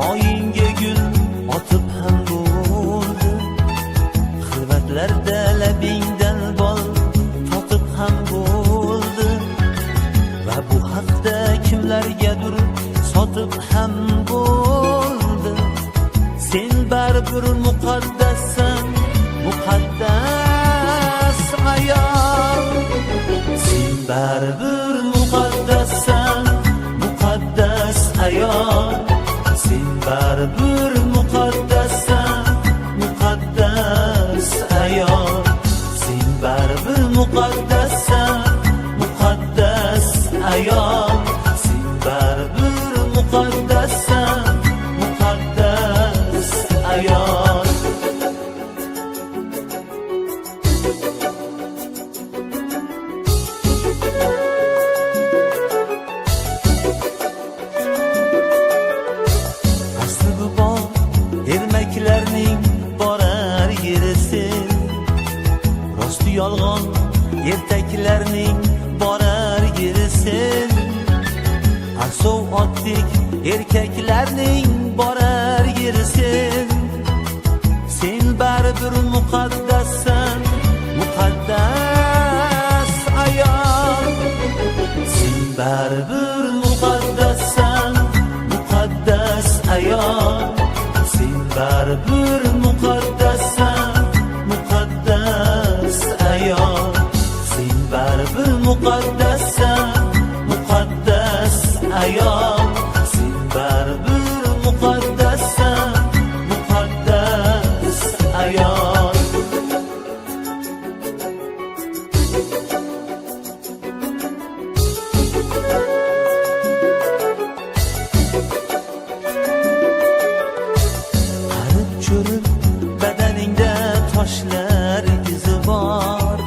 poyingga gul otib ham bo'ldi, xilvatlarda labingdan bol totib ham bo'ldi, va bu haqda kimlargadir sotib ham bo'ldi. Sen baribir muqaddassan, muqaddas ayol. Sen baribir muqaddassan, muqaddas ayol. Sen baribir muqaddassan, muqaddas ayol. Sen baribir muqaddassan, muqaddas ayol. Sen baribir muqaddassan, muqaddas ayol. Asli bu bog' ermaklarning borar yerisin, rosti yolg'on ertaklarning borar yerisin, asov otlik erkaklarning borar yerisin. Sen baribir muqaddassan, muqaddas ayol. Sen baribir muqaddassan, muqaddas ayol. Sen baribir muqaddassan, muqaddas ayol. Sen baribir muqaddassan, muqaddas ayol. Sen baribir muqaddassan, muqaddas ayol. Qarib cho'rib badaningda toshlar izi bor,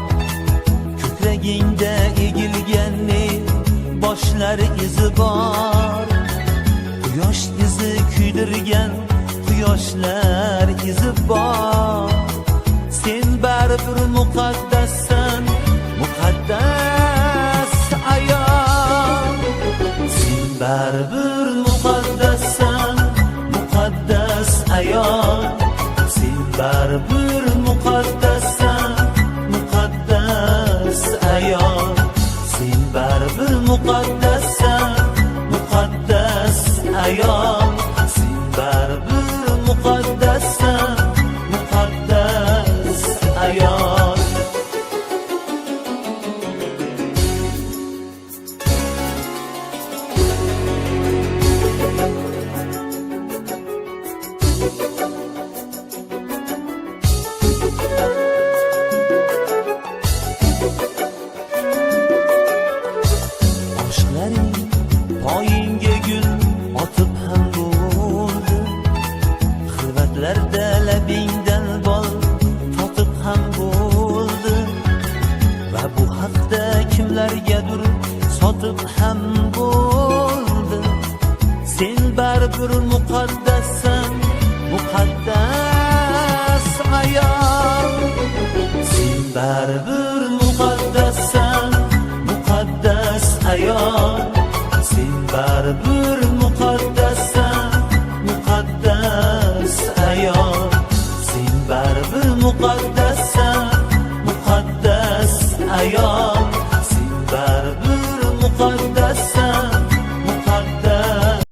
ko'kragingda egilgan boshlar izi bor, quyosh izi kuydirgan quyoshlar izi bor. Sen baribir muqaddassan, muqaddas ayol. Sen baribir muqaddassan, muqaddas ayol. Sen baribir muqaddassan, muqaddas ayol. Sen baribir muqaddassan, muqaddas ayol. Sen baribir muqaddassan, muqaddas ayol. Oshlaring poyingga gul otib ham bo'ldi, xilvatlarda labingdan bol totib ham bo'ldi, va bu haqda kimlargadir sotib ham bo'ldi. Sen baribir muqaddassan, muqaddas ayol. Sen baribir muqaddassan, muqaddas ayol. Sen baribir muqaddas